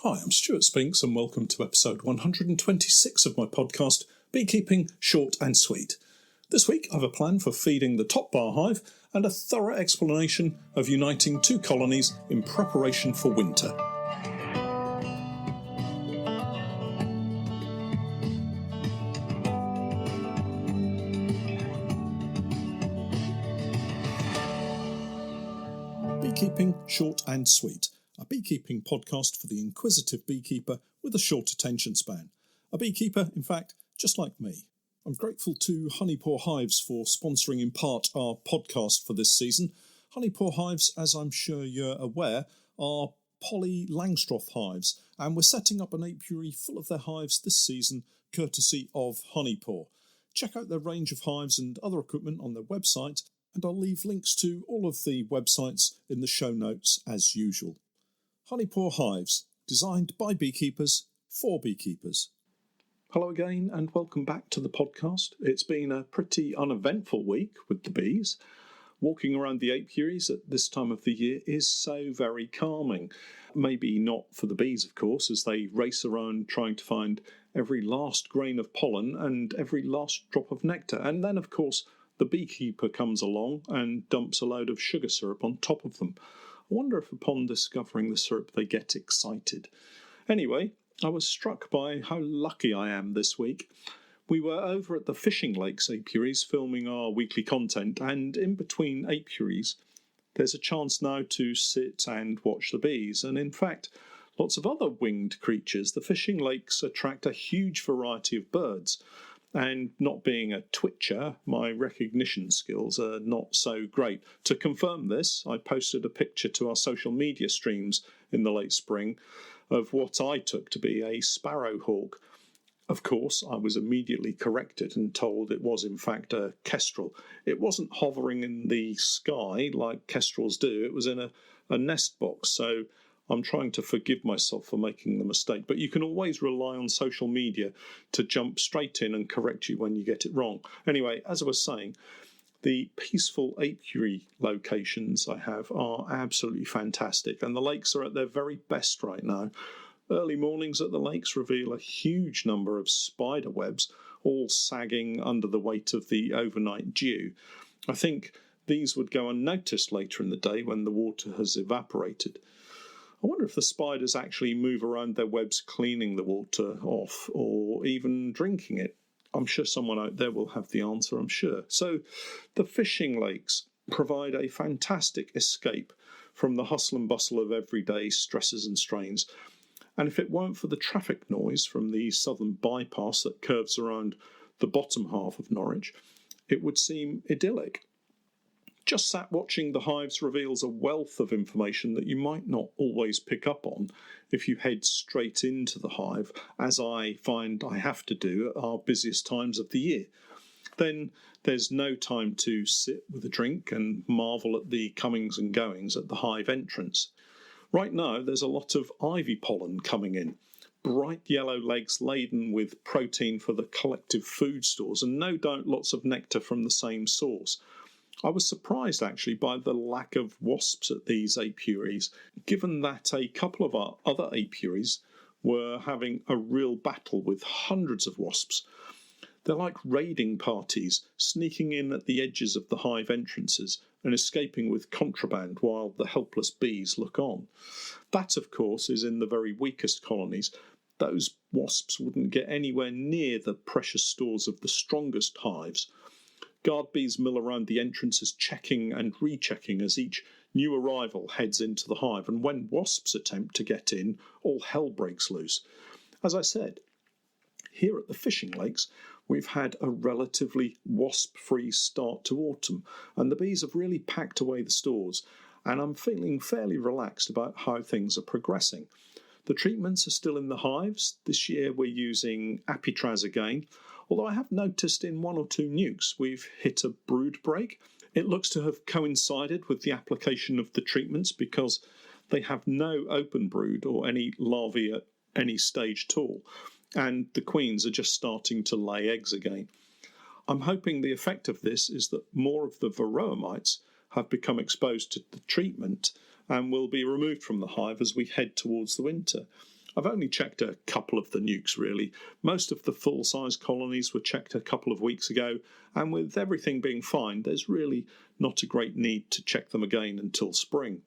Hi, I'm Stewart Spinks and welcome to episode 126 of my podcast, Beekeeping Short and Sweet. This week I have a plan for feeding the top bar hive and a thorough explanation of uniting two colonies in preparation for winter. Beekeeping Short and Sweet, a beekeeping podcast for the inquisitive beekeeper with a short attention span. A beekeeper, in fact, just like me. I'm grateful to Honeypore Hives for sponsoring in part our podcast for this season. Honeypore Hives, as I'm sure you're aware, are poly Langstroth hives, and we're setting up an apiary full of their hives this season, courtesy of Honeypore. Check out their range of hives and other equipment on their website, and I'll leave links to all of the websites in the show notes as usual. Honeypore Hives, designed by beekeepers for beekeepers. Hello again and welcome back to the podcast. It's been a pretty uneventful week with the bees. Walking around the apiaries at this time of the year is so very calming. Maybe not for the bees, of course, as they race around trying to find every last grain of pollen and every last drop of nectar. And then, of course, the beekeeper comes along and dumps a load of sugar syrup on top of them. I wonder if upon discovering the syrup they get excited. Anyway, I was struck by how lucky I am this week. We were over at the Fishing Lakes apiaries filming our weekly content, and in between apiaries there's a chance now to sit and watch the bees, and in fact lots of other winged creatures. The Fishing Lakes attract a huge variety of birds, and not being a twitcher, my recognition skills are not so great. To confirm this, I posted a picture to our social media streams in the late spring of what I took to be a sparrowhawk. Of course, I was immediately corrected and told it was in fact a kestrel. It wasn't hovering in the sky like kestrels do, it was in a nest box, so I'm trying to forgive myself for making the mistake, but you can always rely on social media to jump straight in and correct you when you get it wrong. Anyway, as I was saying, the peaceful apiary locations I have are absolutely fantastic, and the lakes are at their very best right now. Early mornings at the lakes reveal a huge number of spider webs, all sagging under the weight of the overnight dew. I think these would go unnoticed later in the day when the water has evaporated. I wonder if the spiders actually move around their webs cleaning the water off or even drinking it. I'm sure someone out there will have the answer, I'm sure. So the fishing lakes provide a fantastic escape from the hustle and bustle of everyday stresses and strains. And if it weren't for the traffic noise from the southern bypass that curves around the bottom half of Norwich, it would seem idyllic. Just sat watching the hives reveals a wealth of information that you might not always pick up on if you head straight into the hive, as I find I have to do at our busiest times of the year. Then there's no time to sit with a drink and marvel at the comings and goings at the hive entrance. Right now there's a lot of ivy pollen coming in, bright yellow legs laden with protein for the collective food stores, and no doubt lots of nectar from the same source. I was surprised actually by the lack of wasps at these apiaries, given that a couple of our other apiaries were having a real battle with hundreds of wasps. They're like raiding parties, sneaking in at the edges of the hive entrances and escaping with contraband while the helpless bees look on. That, of course, is in the very weakest colonies. Those wasps wouldn't get anywhere near the precious stores of the strongest hives. Guard bees mill around the entrances, checking and rechecking as each new arrival heads into the hive, and when wasps attempt to get in, all hell breaks loose. As I said, here at the Fishing Lakes, we've had a relatively wasp-free start to autumn, and the bees have really packed away the stores, and I'm feeling fairly relaxed about how things are progressing. The treatments are still in the hives. This year we're using Apitraz again, although I have noticed in one or two nukes we've hit a brood break. It looks to have coincided with the application of the treatments because they have no open brood or any larvae at any stage at all, and the queens are just starting to lay eggs again. I'm hoping the effect of this is that more of the varroa mites have become exposed to the treatment and will be removed from the hive as we head towards the winter. I've only checked a couple of the nukes really. Most of the full-size colonies were checked a couple of weeks ago, and with everything being fine, there's really not a great need to check them again until spring.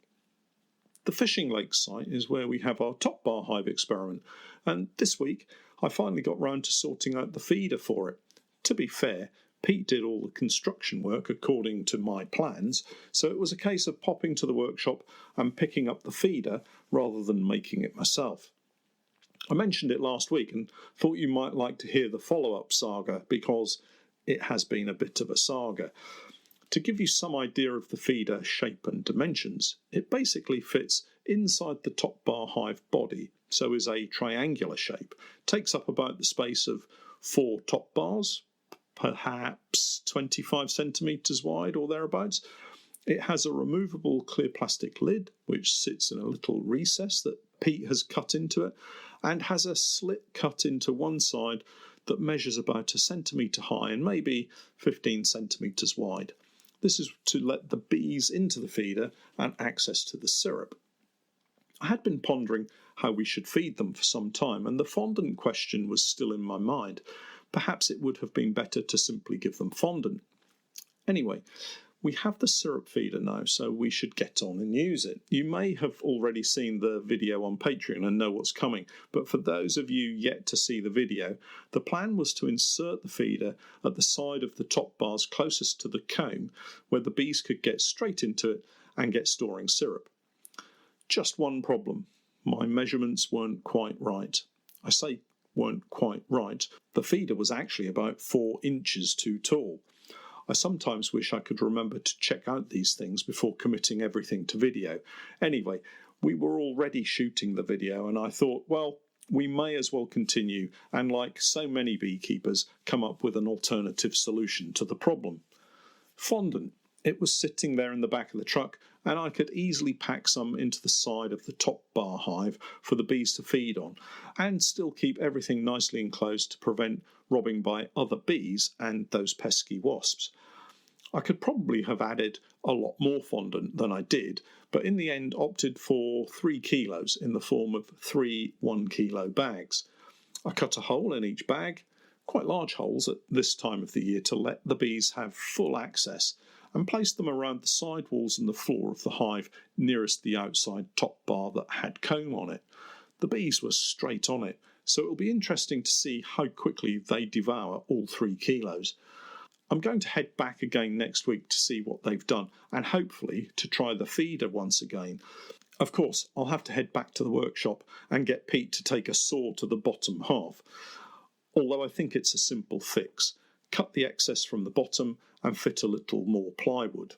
The fishing lake site is where we have our top bar hive experiment, and this week I finally got round to sorting out the feeder for it. To be fair, Pete did all the construction work according to my plans, so it was a case of popping to the workshop and picking up the feeder rather than making it myself. I mentioned it last week and thought you might like to hear the follow-up saga because it has been a bit of a saga. To give you some idea of the feeder shape and dimensions, it basically fits inside the top bar hive body, so is a triangular shape, takes up about the space of 4 top bars, perhaps 25 centimetres wide or thereabouts. It has a removable clear plastic lid, which sits in a little recess that Pete has cut into it, and has a slit cut into one side that measures about 1 centimetre high and maybe 15 centimetres wide. This is to let the bees into the feeder and access to the syrup. I had been pondering how we should feed them for some time, and the fondant question was still in my mind. Perhaps it would have been better to simply give them fondant. Anyway, we have the syrup feeder now, so we should get on and use it. You may have already seen the video on Patreon and know what's coming, but for those of you yet to see the video, the plan was to insert the feeder at the side of the top bars closest to the comb, where the bees could get straight into it and get storing syrup. Just one problem. My measurements weren't quite right. I say weren't quite right. The feeder was actually about 4 inches too tall. I sometimes wish I could remember to check out these things before committing everything to video. Anyway, we were already shooting the video and I thought, well, we may as well continue and, like so many beekeepers, come up with an alternative solution to the problem. Fondant. It was sitting there in the back of the truck and I could easily pack some into the side of the top bar hive for the bees to feed on and still keep everything nicely enclosed to prevent robbing by other bees and those pesky wasps. I could probably have added a lot more fondant than I did, but in the end opted for 3 kilos in the form of 3 1-kilo bags. I cut a hole in each bag, quite large holes at this time of the year to let the bees have full access, and placed them around the side walls and the floor of the hive nearest the outside top bar that had comb on it. The bees were straight on it, so it will be interesting to see how quickly they devour all 3 kilos. I'm going to head back again next week to see what they've done and hopefully to try the feeder once again. Of course, I'll have to head back to the workshop and get Pete to take a saw to the bottom half, although I think it's a simple fix. Cut the excess from the bottom and fit a little more plywood.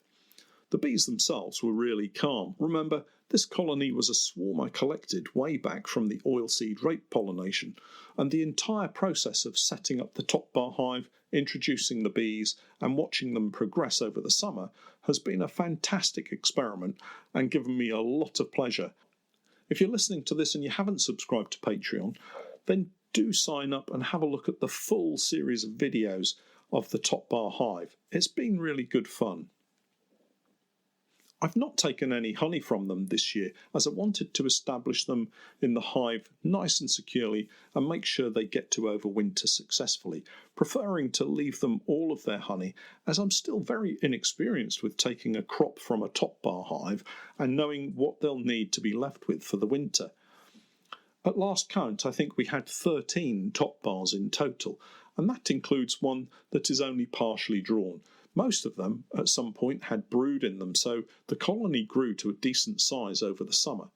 The bees themselves were really calm. Remember, this colony was a swarm I collected way back from the oilseed rape pollination, and the entire process of setting up the top bar hive, introducing the bees, and watching them progress over the summer has been a fantastic experiment and given me a lot of pleasure. If you're listening to this and you haven't subscribed to Patreon, then do sign up and have a look at the full series of videos of the top bar hive. It's been really good fun. I've not taken any honey from them this year as I wanted to establish them in the hive nice and securely and make sure they get to overwinter successfully, preferring to leave them all of their honey as I'm still very inexperienced with taking a crop from a top bar hive and knowing what they'll need to be left with for the winter. At last count, I think we had 13 top bars in total, and that includes one that is only partially drawn. Most of them, at some point, had brood in them, so the colony grew to a decent size over the summer.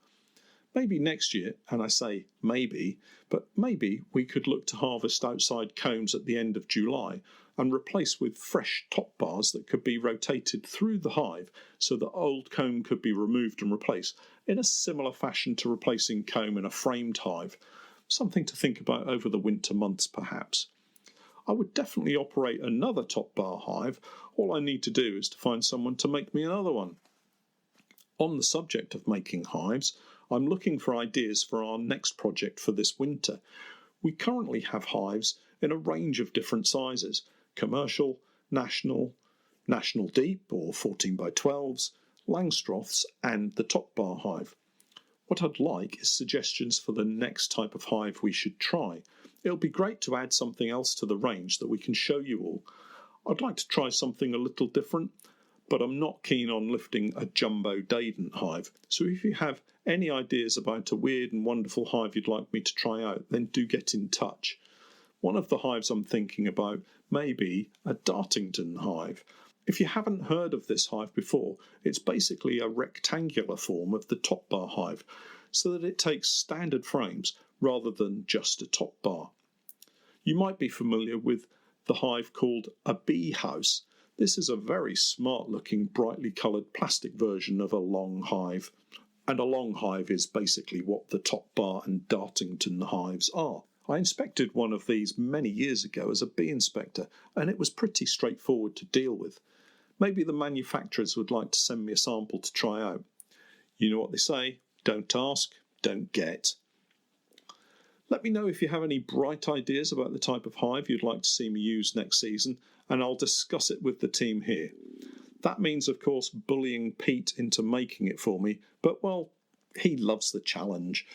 Maybe next year, and I say maybe, but maybe we could look to harvest outside combs at the end of July and replace with fresh top bars that could be rotated through the hive so that old comb could be removed and replaced in a similar fashion to replacing comb in a framed hive. Something to think about over the winter months, perhaps. I would definitely operate another top bar hive. All I need to do is to find someone to make me another one. On the subject of making hives, I'm looking for ideas for our next project for this winter. We currently have hives in a range of different sizes: commercial, national deep or 14 by 12s, Langstroths and the top bar hive. What I'd like is suggestions for the next type of hive we should try. It'll be great to add something else to the range that we can show you all. I'd like to try something a little different, but I'm not keen on lifting a jumbo Daden hive. So if you have any ideas about a weird and wonderful hive you'd like me to try out, then do get in touch. One of the hives I'm thinking about may be a Dartington hive. If you haven't heard of this hive before, it's basically a rectangular form of the top bar hive, so that it takes standard frames rather than just a top bar. You might be familiar with the hive called a bee house. This is a very smart-looking, brightly coloured plastic version of a long hive. And a long hive is basically what the top bar and Dartington hives are. I inspected one of these many years ago as a bee inspector, and it was pretty straightforward to deal with. Maybe the manufacturers would like to send me a sample to try out. You know what they say, don't ask, don't get. Let me know if you have any bright ideas about the type of hive you'd like to see me use next season, and I'll discuss it with the team here. That means, of course, bullying Pete into making it for me, but, well, he loves the challenge.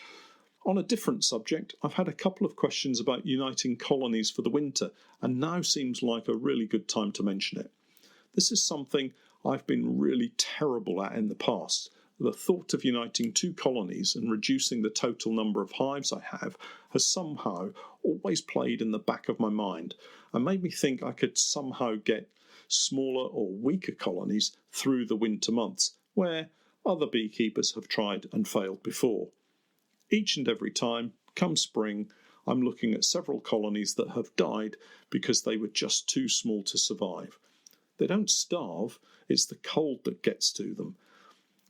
On a different subject, I've had a couple of questions about uniting colonies for the winter, and now seems like a really good time to mention it. This is something I've been really terrible at in the past. The thought of uniting two colonies and reducing the total number of hives I have has somehow always played in the back of my mind and made me think I could somehow get smaller or weaker colonies through the winter months, where other beekeepers have tried and failed before. Each and every time, come spring, I'm looking at several colonies that have died because they were just too small to survive. They don't starve, it's the cold that gets to them.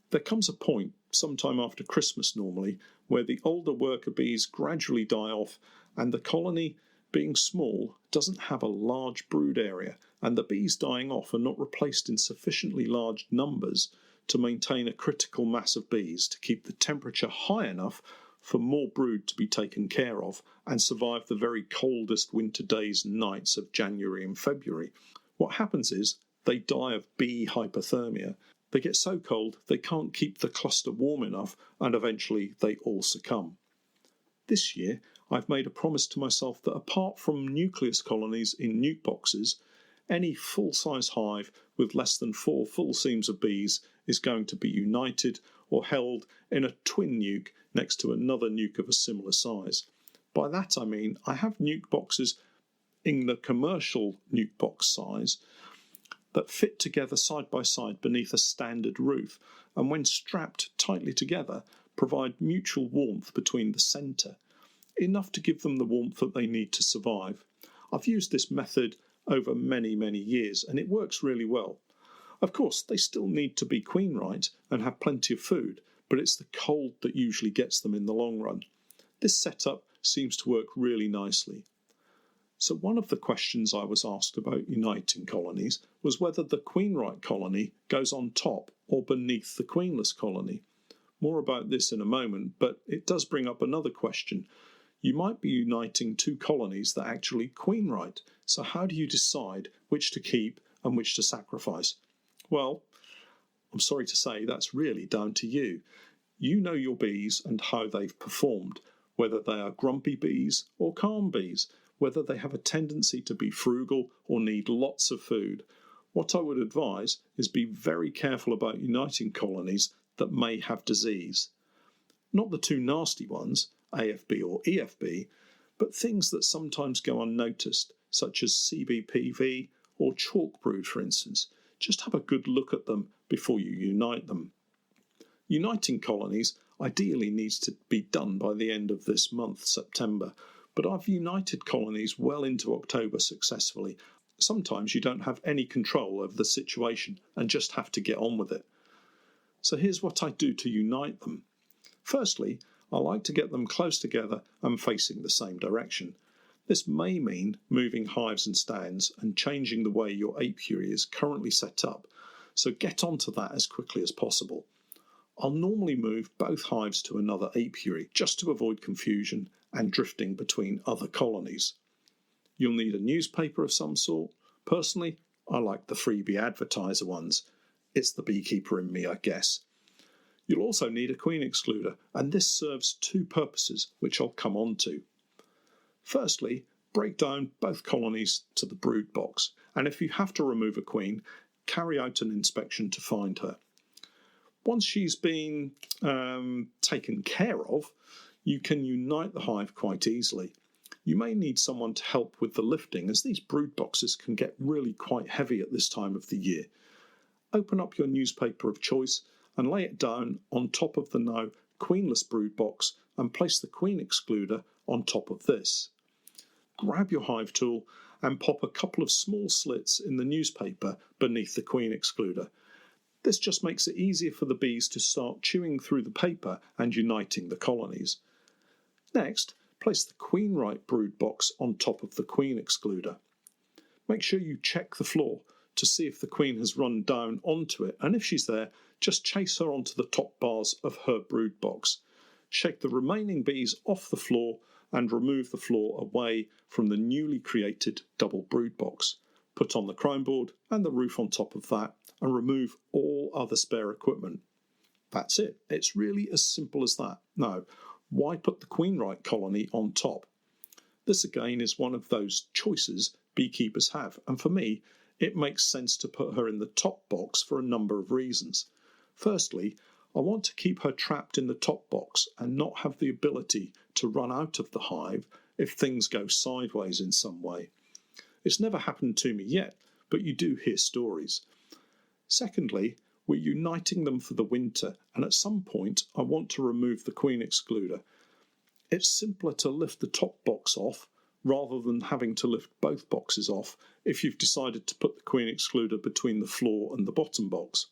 There comes a point, sometime after Christmas normally, where the older worker bees gradually die off and the colony, being small, doesn't have a large brood area, and the bees dying off are not replaced in sufficiently large numbers to maintain a critical mass of bees to keep the temperature high enough for more brood to be taken care of and survive the very coldest winter days and nights of January and February. What happens is they die of bee hypothermia. They get so cold they can't keep the cluster warm enough, and eventually they all succumb. This year, I've made a promise to myself that apart from nucleus colonies in nuke boxes, any full-size hive with less than 4 full seams of bees is going to be united or held in a twin nuke next to another nuke of a similar size. By that I mean I have nuke boxes in the commercial nuke box size that fit together side by side beneath a standard roof, and when strapped tightly together provide mutual warmth between the centre, enough to give them the warmth that they need to survive. I've used this method over many years and it works really well. Of course, they still need to be queen right and have plenty of food, but it's the cold that usually gets them in the long run. This setup seems to work really nicely. So one of the questions I was asked about uniting colonies was whether the queen right colony goes on top or beneath the queenless colony. More about this in a moment, but it does bring up another question. You might be uniting two colonies that actually queen right, so how do you decide which to keep and which to sacrifice? Well, I'm sorry to say that's really down to you. You know your bees and how they've performed, whether they are grumpy bees or calm bees, whether they have a tendency to be frugal or need lots of food. What I would advise is be very careful about uniting colonies that may have disease. Not the two nasty ones, AFB or EFB, but things that sometimes go unnoticed, such as CBPV or chalk brood, for instance. Just have a good look at them before you unite them. Uniting colonies ideally needs to be done by the end of this month, September, but I've united colonies well into October successfully. Sometimes you don't have any control over the situation and just have to get on with it. So here's what I do to unite them. Firstly, I like to get them close together and facing the same direction. This may mean moving hives and stands and changing the way your apiary is currently set up, so get onto that as quickly as possible. I'll normally move both hives to another apiary just to avoid confusion and drifting between other colonies. You'll need a newspaper of some sort. Personally, I like the freebie advertiser ones. It's the beekeeper in me, I guess. You'll also need a queen excluder, and this serves two purposes, which I'll come on to. Firstly, break down both colonies to the brood box, and if you have to remove a queen, carry out an inspection to find her. Once she's been taken care of, you can unite the hive quite easily. You may need someone to help with the lifting, as these brood boxes can get really quite heavy at this time of the year. Open up your newspaper of choice and lay it down on top of the now queenless brood box and place the queen excluder on top of this. Grab your hive tool and pop a couple of small slits in the newspaper beneath the queen excluder. This just makes it easier for the bees to start chewing through the paper and uniting the colonies. Next, place the queen right brood box on top of the queen excluder. Make sure you check the floor to see if the queen has run down onto it, and if she's there, just chase her onto the top bars of her brood box. Shake the remaining bees off the floor and remove the floor away from the newly created double brood box. Put on the crown board and the roof on top of that and remove all other spare equipment. That's it. It's really as simple as that. Now, why put the queen right colony on top? This again is one of those choices beekeepers have, and for me, it makes sense to put her in the top box for a number of reasons. Firstly, I want to keep her trapped in the top box and not have the ability to run out of the hive if things go sideways in some way. It's never happened to me yet, but you do hear stories. Secondly, we're uniting them for the winter, and at some point I want to remove the queen excluder. It's simpler to lift the top box off rather than having to lift both boxes off if you've decided to put the queen excluder between the floor and the bottom box.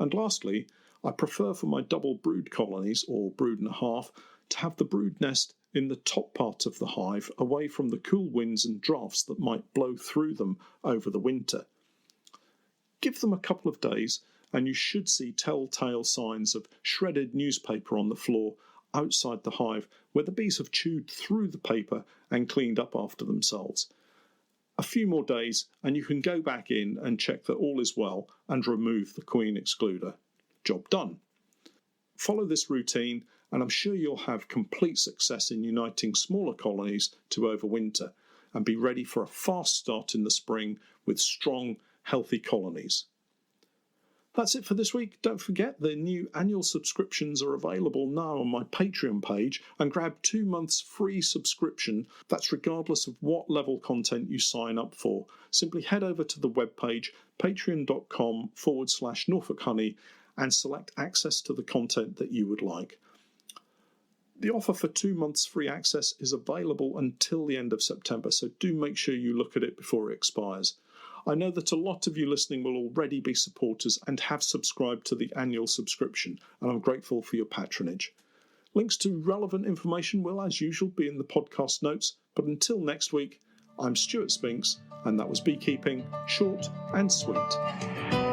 And lastly, I prefer for my double brood colonies, or brood and a half, to have the brood nest in the top part of the hive, away from the cool winds and drafts that might blow through them over the winter. Give them a couple of days and you should see telltale signs of shredded newspaper on the floor outside the hive where the bees have chewed through the paper and cleaned up after themselves. A few more days and you can go back in and check that all is well and remove the queen excluder. Job done. Follow this routine and I'm sure you'll have complete success in uniting smaller colonies to overwinter and be ready for a fast start in the spring with strong, healthy colonies. That's it for this week. Don't forget the new annual subscriptions are available now on my Patreon page, and grab 2 months free subscription. That's regardless of what level content you sign up for. Simply head over to the webpage patreon.com/Norfolk Honey and select access to the content that you would like. The offer for 2 months free access is available until the end of September, so do make sure you look at it before it expires. I know that a lot of you listening will already be supporters and have subscribed to the annual subscription, and I'm grateful for your patronage. Links to relevant information will, as usual, be in the podcast notes, but until next week, I'm Stewart Spinks, and that was Beekeeping Short and Sweet.